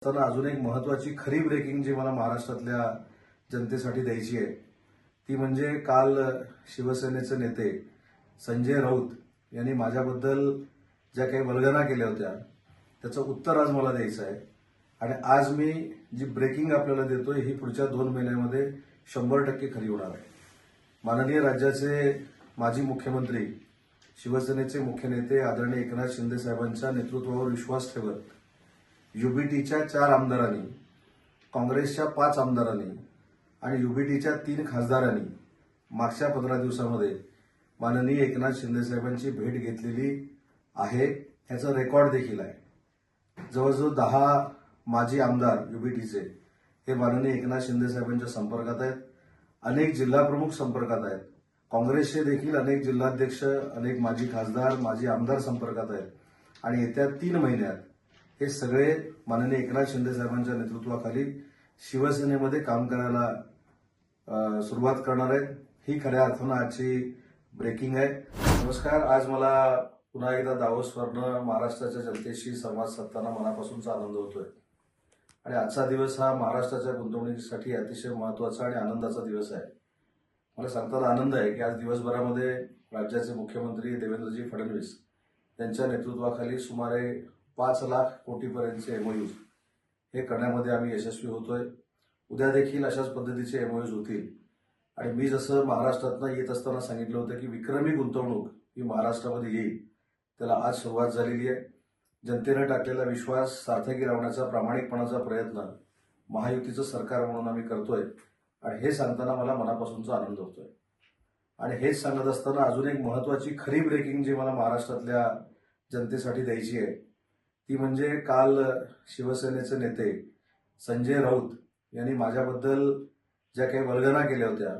असताना अजून एक महत्वाची खरी ब्रेकिंग जी मला महाराष्ट्रातल्या जनतेसाठी द्यायची आहे ती म्हणजे काल शिवसेनेचे नेते संजय राऊत यांनी माझ्याबद्दल ज्या काही वल्गना केल्या होत्या त्याचं उत्तर आज मला द्यायचं आहे. आणि आज मी जी ब्रेकिंग आपल्याला देतोय ही पुढच्या 2 महिन्यांमध्ये 100% खरी होणार आहे. माननीय राज्याचे माजी मुख्यमंत्री शिवसेनेचे मुख्य नेते आदरणीय एकनाथ शिंदे साहेबांच्या नेतृत्वावर विश्वास ठेवत युबीटीच्या 4 आमदारांनी, काँग्रेसच्या 5 आमदारांनी आणि युबीटीच्या 3 खासदारांनी मागच्या 15 दिवसामध्ये माननीय एकनाथ शिंदे साहेबांची भेट घेतलेली आहे. याचा रेकॉर्ड देखील आहे. जवळजवळ 10 माजी आमदार युबीटीचे हे माननीय एकनाथ शिंदे साहेबांच्या संपर्कात आहेत. अनेक जिल्हाप्रमुख संपर्कात आहेत. काँग्रेसचे देखील अनेक जिल्हाध्यक्ष, अनेक माजी खासदार, माजी आमदार संपर्कात आहेत. आणि येत्या 3 महिन्यात हे सगळे माननीय एकनाथ शिंदे साहेबांच्या नेतृत्वाखाली शिवसेनेमध्ये काम करायला सुरुवात करणार आहेत. ही खऱ्या अर्थानं आजची ब्रेकिंग आहे. नमस्कार. आज मला पुन्हा एकदा दावोसवरनं महाराष्ट्राच्या जनतेशी संवाद साधताना मनापासूनचा आनंद होतोय. आणि आजचा दिवस हा महाराष्ट्राच्या गुंतवणुकीसाठी अतिशय महत्वाचा आणि आनंदाचा दिवस आहे. मला सांगताना आनंद आहे की आज दिवसभरामध्ये राज्याचे मुख्यमंत्री देवेंद्रजी फडणवीस यांच्या नेतृत्वाखाली सुमारे 5 लाख कोटीपर्यंतचे एमओयूज हे करण्यामध्ये आम्ही यशस्वी होतोय. उद्या देखील अशाच पद्धतीचे एमओयूज होतील. आणि मी जसं महाराष्ट्रातनं येत असताना सांगितलं होतं की विक्रमी गुंतवणूक ही महाराष्ट्रामध्ये येईल, त्याला आज सुरुवात झालेली आहे. जनतेनं टाकलेला विश्वास सार्थकी लावण्याचा प्रामाणिकपणाचा प्रयत्न महायुतीचं सरकार म्हणून आम्ही करतोय. आणि हे सांगताना मला मनापासूनचा आनंद होतोय. आणि हेच सांगत असताना अजून एक महत्वाची खरी ब्रेकिंग जी मला महाराष्ट्रातल्या जनतेसाठी द्यायची आहे ती म्हणजे काल शिवसेनेचे नेते संजय राऊत यांनी माझ्याबद्दल ज्या काही वल्गना केल्या होत्या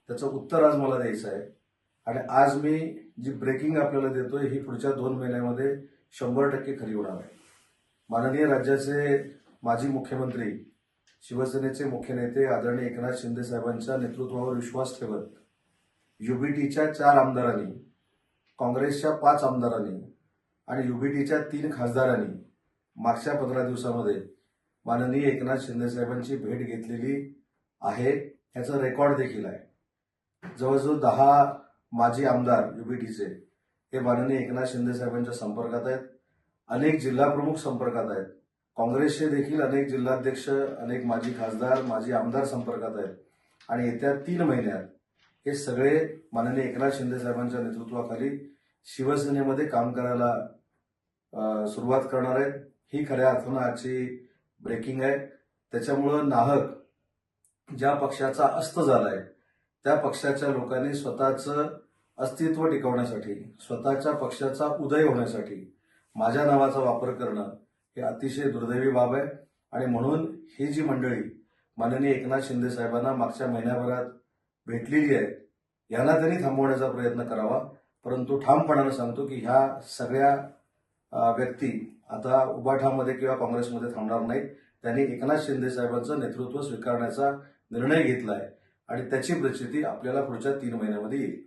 त्याचं उत्तर आज मला द्यायचं आहे. आणि आज मी जी ब्रेकिंग आपल्याला देतोय ही पुढच्या 2 महिन्यांमध्ये 100% खरी होणार आहे. माननीय राज्याचे माजी मुख्यमंत्री शिवसेनेचे मुख्य नेते आदरणीय एकनाथ शिंदे साहेबांच्या नेतृत्वावर विश्वास ठेवत युबीटीच्या 4 आमदारांनी, काँग्रेसच्या 5 आमदारांनी आणि युबीटीच्या 3 खासदारांनी मागच्या 15 दिवसामध्ये माननीय एकनाथ शिंदे साहेबांची भेट घेतलेली आहे. याचा रेकॉर्ड देखील आहे. जवळजवळ 10 माजी आमदार युबीटीचे हे माननीय एकनाथ शिंदे साहेबांच्या संपर्कात आहेत. अनेक जिल्हाप्रमुख संपर्कात आहेत. काँग्रेसचे देखील अनेक जिल्हाध्यक्ष, अनेक माजी खासदार, माजी आमदार संपर्कात आहेत. आणि येत्या 3 महिन्यात हे सगळे माननीय एकनाथ शिंदे साहेबांच्या नेतृत्वाखाली शिवसेनेमध्ये काम करायला सुरुवात करणार आहेत. ही खऱ्या अर्थानं आजची ब्रेकिंग आहे. त्याच्यामुळं नाहक ज्या पक्षाचा अस्त झालाय त्या पक्षाच्या लोकांनी स्वतःचं अस्तित्व टिकवण्यासाठी, स्वतःच्या पक्षाचा उदय होण्यासाठी माझ्या नावाचा वापर करणं हे अतिशय दुर्दैवी बाब आहे. आणि म्हणून ही जी मंडळी माननीय एकनाथ शिंदे साहेबांना मागच्या महिन्याभरात भेटलेली आहे यांना त्यांनी थांबवण्याचा प्रयत्न करावा. परंतु ठामपणानं सांगतो की ह्या सगळ्या व्यक्ती आता उबाठामध्ये किंवा काँग्रेसमध्ये थांबणार नाहीत. त्यांनी एकनाथ शिंदे साहेबांचं नेतृत्व स्वीकारण्याचा निर्णय घेतला आहे. आणि त्याची प्रचिती आपल्याला पुढच्या 3 महिन्यामध्ये येईल.